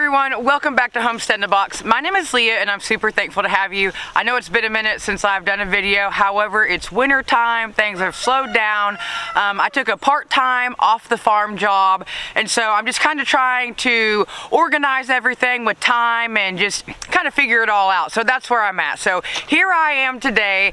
everyone, welcome back to Homestead in a Box. My name is Leah and I'm super thankful to have you. I know it's been a minute since I've done a video, however it's winter time, things have slowed down. I took a part-time off the farm job, and so I'm just kind of trying to organize everything with time and just kind of figure it all out. So that's where I'm at. So here I am today.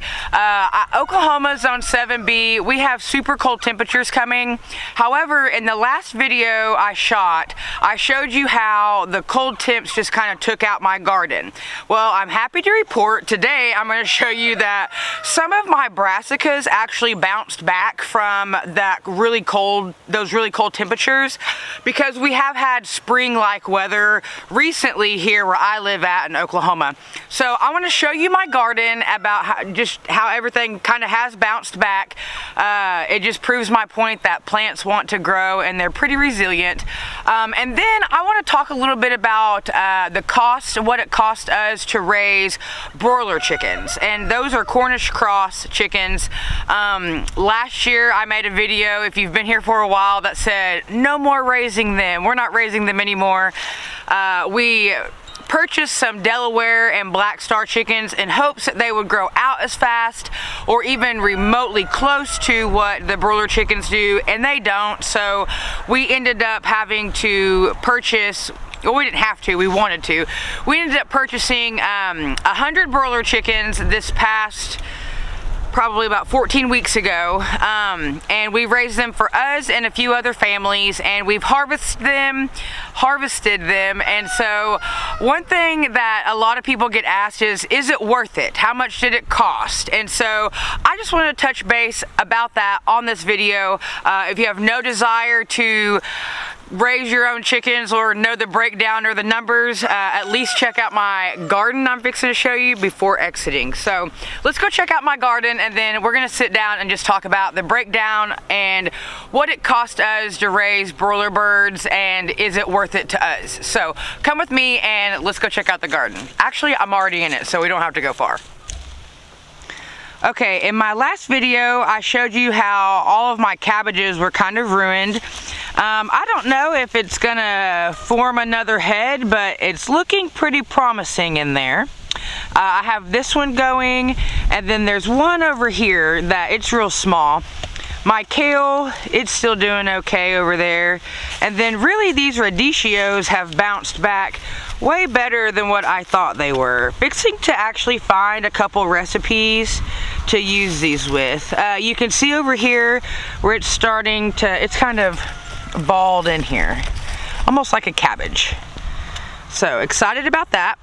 Oklahoma's zone 7B. We have super cold temperatures coming. However, in the last video I shot, I showed you how the cold temps just kind of took out my garden. Well, I'm happy to report today I'm going to show you that some of my brassicas actually bounced back from that those really cold temperatures, because we have had spring-like weather recently here where I live at in Oklahoma. So I want to show you my garden, about how everything kind of has bounced back. It just proves my point that plants want to grow and they're pretty resilient. And then I want to talk a little bit about the cost, what it cost us to raise broiler chickens, and those are Cornish cross chickens. Last year I made a video, if you've been here for a while, that said no more raising them. We're not raising them anymore. We purchased some Delaware and Black Star chickens in hopes that they would grow out as fast or even remotely close to what the broiler chickens do, and they don't. So we ended up having to purchase, well, we didn't have to, we wanted to. We ended up purchasing 100 broiler chickens this past probably about 14 weeks ago, and we raised them for us and a few other families, and we've harvested them. And so one thing that a lot of people get asked is it worth it? How much did it cost? And so I just want to touch base about that on this video. If you have no desire to raise your own chickens or know the breakdown or the numbers, at least check out my garden I'm fixing to show you before exiting. So let's go check out my garden, and then we're gonna sit down and just talk about the breakdown and what it cost us to raise broiler birds, and is it worth it to us. So come with me and let's go check out the garden. Actually, I'm already in it, so we don't have to go far. Okay, in my last video, I showed you how all of my cabbages were kind of ruined. I don't know if it's gonna form another head, but it's looking pretty promising in there. I have this one going, and then there's one over here that it's real small. My kale, it's still doing okay over there. And then really these radicchios have bounced back way better than what I thought they were. Fixing to actually find a couple recipes to use these with. You can see over here where it's starting to, it's kind of bald in here, almost like a cabbage. So excited about that.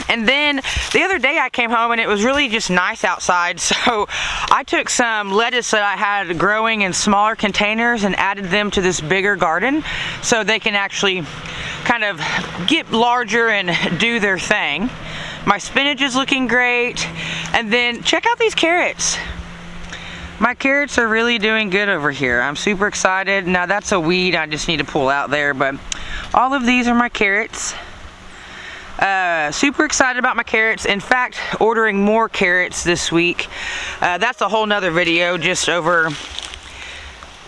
And then the other day I came home and it was really just nice outside, so I took some lettuce that I had growing in smaller containers and added them to this bigger garden so they can actually kind of get larger and do their thing. My spinach is looking great, and then check out these carrots. My carrots are really doing good over here. I'm super excited. Now that's a weed I just need to pull out there, but all of these are my carrots. Super excited about my carrots. In fact, ordering more carrots this week. That's a whole nother video just over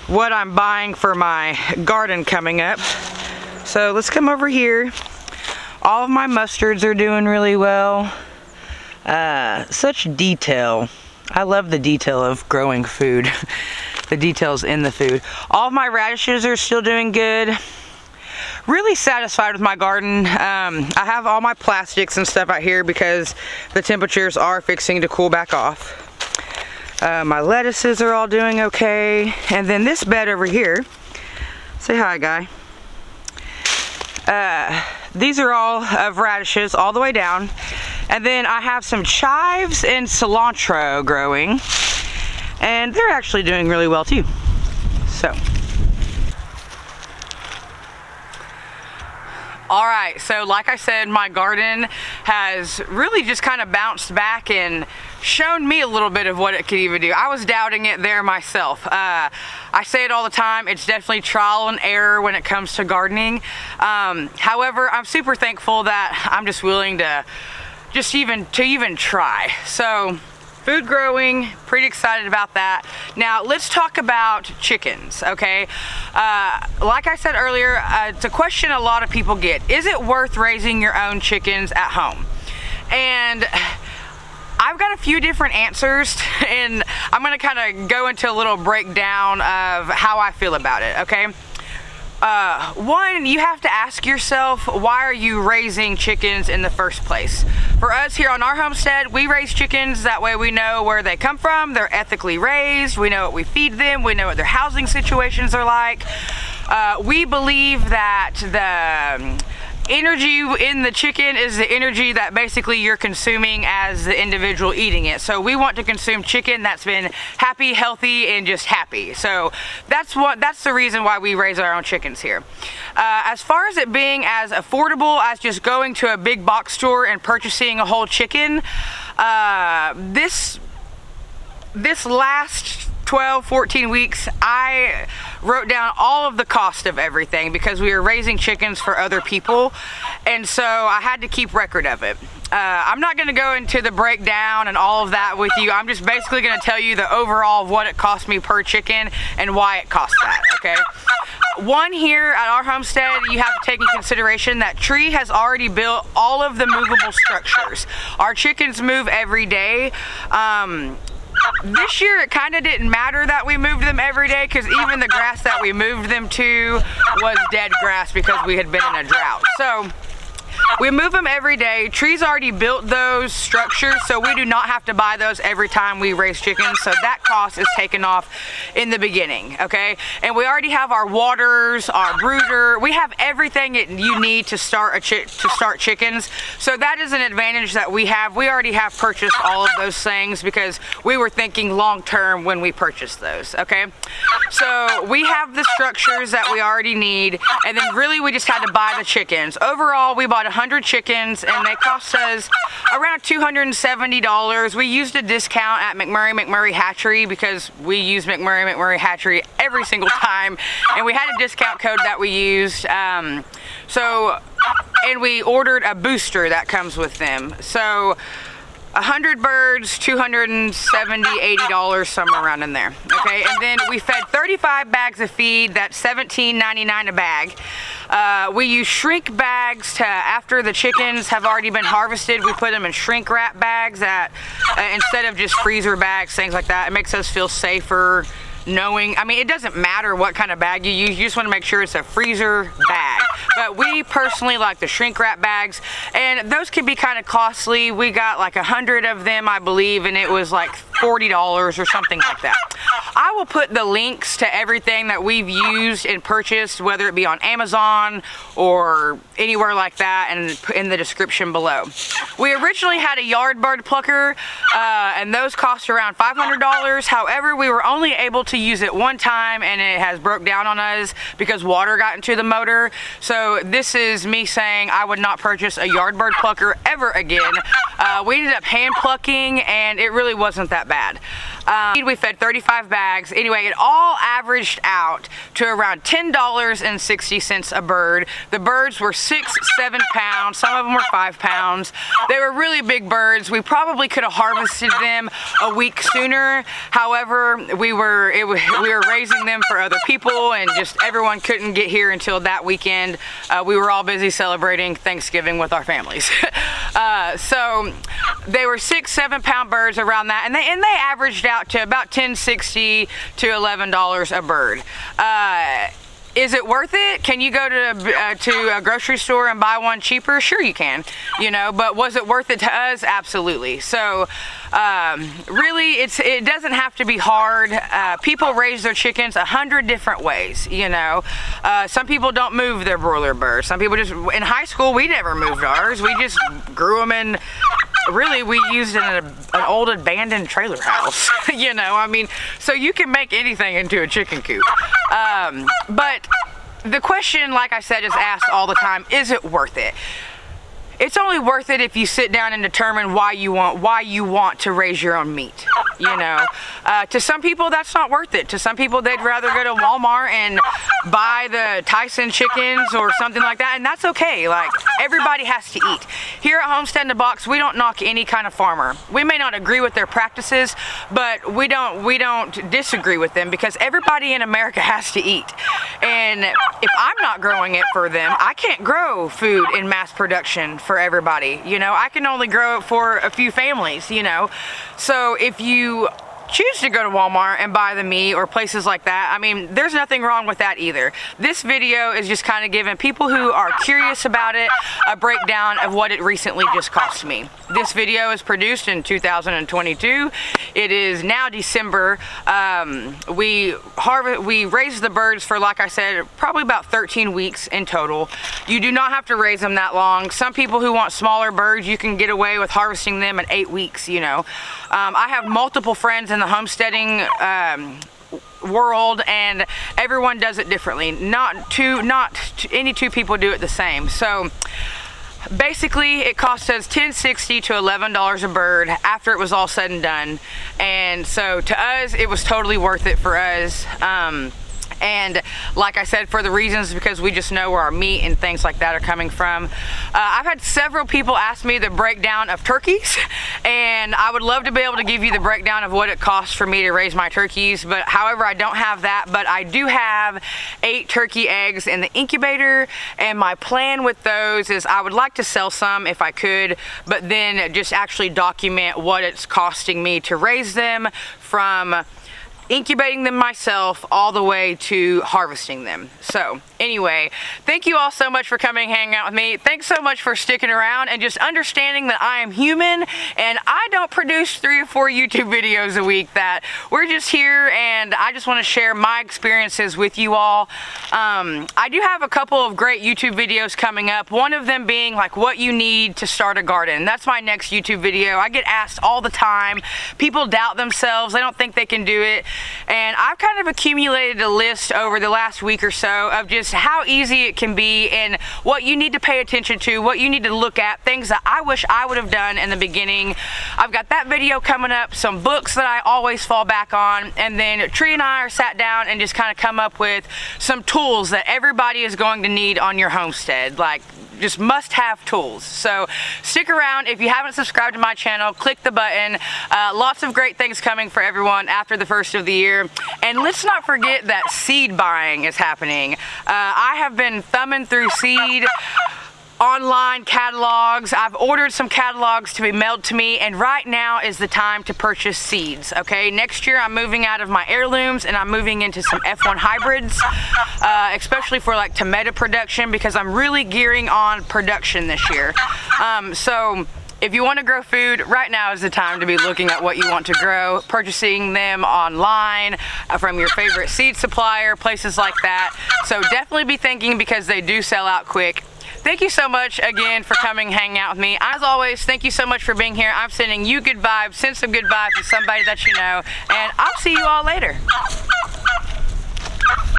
what I'm buying for my garden coming up. So let's come over here. All of my mustards are doing really well. Such detail. I love the detail of growing food. The details in the food. All of my radishes are still doing good. Really satisfied with my garden. I have all my plastics and stuff out here because the temperatures are fixing to cool back off. My lettuces are all doing okay. And then this bed over here, say hi, guy. These are all of radishes all the way down. And then I have some chives and cilantro growing, and they're actually doing really well too. So. Alright, so like I said, my garden has really just kind of bounced back and shown me a little bit of what it could even do. I was doubting it there myself. I say it all the time, it's definitely trial and error when it comes to gardening. However, I'm super thankful that I'm just willing to even try. So food growing, pretty excited about that. Now let's talk about chickens, okay? Like I said earlier, it's a question a lot of people get. Is it worth raising your own chickens at home? And I've got a few different answers, and I'm gonna kind of go into a little breakdown of how I feel about it, okay? One, you have to ask yourself, why are you raising chickens in the first place? For us here on our homestead, we raise chickens, that way we know where they come from, they're ethically raised, we know what we feed them, we know what their housing situations are like. We believe that the energy in the chicken is the energy that basically you're consuming as the individual eating it. So we want to consume chicken that's been happy, healthy, and just happy. So that's the reason why we raise our own chickens here. As far as it being as affordable as just going to a big box store and purchasing a whole chicken, this last 12, 14 weeks, I wrote down all of the cost of everything because we were raising chickens for other people, and so I had to keep record of it. I'm not going to go into the breakdown and all of that with you. I'm just basically going to tell you the overall of what it cost me per chicken and why it costs that, okay? One, here at our homestead, you have to take in consideration that Tree has already built all of the movable structures. Our chickens move every day. This year it kind of didn't matter that we moved them every day, because even the grass that we moved them to was dead grass because we had been in a drought. So we move them every day. Tree's already built those structures, so we do not have to buy those every time we raise chickens. So that cost is taken off in the beginning, okay? And we already have our waters, our brooder. We have everything you need to start chickens. So that is an advantage that we have. We already have purchased all of those things because we were thinking long term when we purchased those, okay? So we have the structures that we already need, and then really we just had to buy the chickens. Overall, we bought 100 chickens, and they cost us around $270. We used a discount at McMurray Hatchery because we use McMurray Hatchery every single time, and we had a discount code that we used. And we ordered a booster that comes with them. So 100 birds, $270, $80, somewhere around in there. Okay, and then we fed 35 bags of feed. That's $17.99 a bag. We use shrink bags after the chickens have already been harvested. We put them in shrink wrap bags instead of just freezer bags, things like that. It makes us feel safer knowing, I mean, it doesn't matter what kind of bag you use, you just want to make sure it's a freezer bag. But we personally like the shrink wrap bags, and those can be kind of costly. We got like 100 of them, I believe, and it was like $40 or something like that. I will put the links to everything that we've used and purchased, whether it be on Amazon or anywhere like that, and in the description below. We originally had a yard bird plucker, and those cost around $500. However, we were only able to use it one time, and it has broke down on us because water got into the motor. So this is me saying I would not purchase a yard bird plucker ever again. We ended up hand plucking, and it really wasn't that bad. We fed 35 bags. Anyway, it all averaged out to around $10.60 a bird. The birds were 6, 7 pounds. Some of them were 5 pounds. They were really big birds. We probably could have harvested them a week sooner. However, we were raising them for other people, and just everyone couldn't get here until that weekend. We were all busy celebrating Thanksgiving with our families. So they were 6, 7 pound birds around that, and they averaged out to about $10.60 to $11 a bird. Is it worth it? Can you go to a grocery store and buy one cheaper? Sure you can, you know, but was it worth it to us? Absolutely. So really it doesn't have to be hard. People raise their chickens 100 different ways, you know. Some people don't move their broiler birds. Some people just, in high school we never moved ours. We just grew them in, really we used an old abandoned trailer house. You know, I mean, so you can make anything into a chicken coop. But the question, like I said, is asked all the time, is it worth it? it's only worth it if you sit down and determine why you want to raise your own meat. You know, to some people that's not worth it. To some people they'd rather go to Walmart and buy the Tyson chickens or something like that, and that's okay. Like, everybody has to eat. Here at Homestead in the Box, we don't knock any kind of farmer. We may not agree with their practices, but we don't disagree with them, because everybody in America has to eat. And if I'm not growing it for them, I can't grow food in mass production for everybody. You know, I can only grow it for a few families, you know. So if you choose to go to Walmart and buy the meat or places like that, I mean, there's nothing wrong with that either. This video is just kind of giving people who are curious about it a breakdown of what it recently just cost me. This video is produced in 2022. It is now December. We raised the birds for, like I said, probably about 13 weeks in total. You do not have to raise them that long. Some people who want smaller birds, you can get away with harvesting them at 8 weeks, you know. I have multiple friends in the homesteading world, and everyone does it differently. Not any two people do it the same. So basically it cost us $10.60 to $11 a bird after it was all said and done. And so to us, it was totally worth it for us. And like I said, for the reasons, because we just know where our meat and things like that are coming from. I've had several people ask me the breakdown of turkeys, and I would love to be able to give you the breakdown of what it costs for me to raise my turkeys, but however, I don't have that. But I do have 8 turkey eggs in the incubator, and my plan with those is I would like to sell some if I could, but then just actually document what it's costing me to raise them, from incubating them myself all the way to harvesting them. So anyway, thank you all so much for coming and hanging out with me. Thanks so much for sticking around and just understanding that I am human and I don't produce 3 or 4 YouTube videos a week. That we're just here and I just want to share my experiences with you all. I do have a couple of great YouTube videos coming up. One of them being like what you need to start a garden. That's my next YouTube video. I get asked all the time. People doubt themselves. They don't think they can do it. And I've kind of accumulated a list over the last week or so of just how easy it can be and what you need to pay attention to, what you need to look at, things that I wish I would have done in the beginning. I've got that video coming up, some books that I always fall back on, and then Tree and I are sat down and just kind of come up with some tools that everybody is going to need on your homestead, like just must-have tools. So stick around. If you haven't subscribed to my channel, click the button. Lots of great things coming for everyone after the first of the year. And let's not forget that seed buying is happening. I have been thumbing through seed online catalogs. I've ordered some catalogs to be mailed to me, and right now is the time to purchase seeds. Okay, next year I'm moving out of my heirlooms and I'm moving into some F1 hybrids, especially for like tomato production, because I'm really gearing on production this year. So if you want to grow food, right now is the time to be looking at what you want to grow, purchasing them online from your favorite seed supplier, places like that. So definitely be thinking, because they do sell out quick. Thank you so much again for coming hang out with me. As always, thank you so much for being here. I'm sending you good vibes. Send some good vibes to somebody that you know, and I'll see you all later.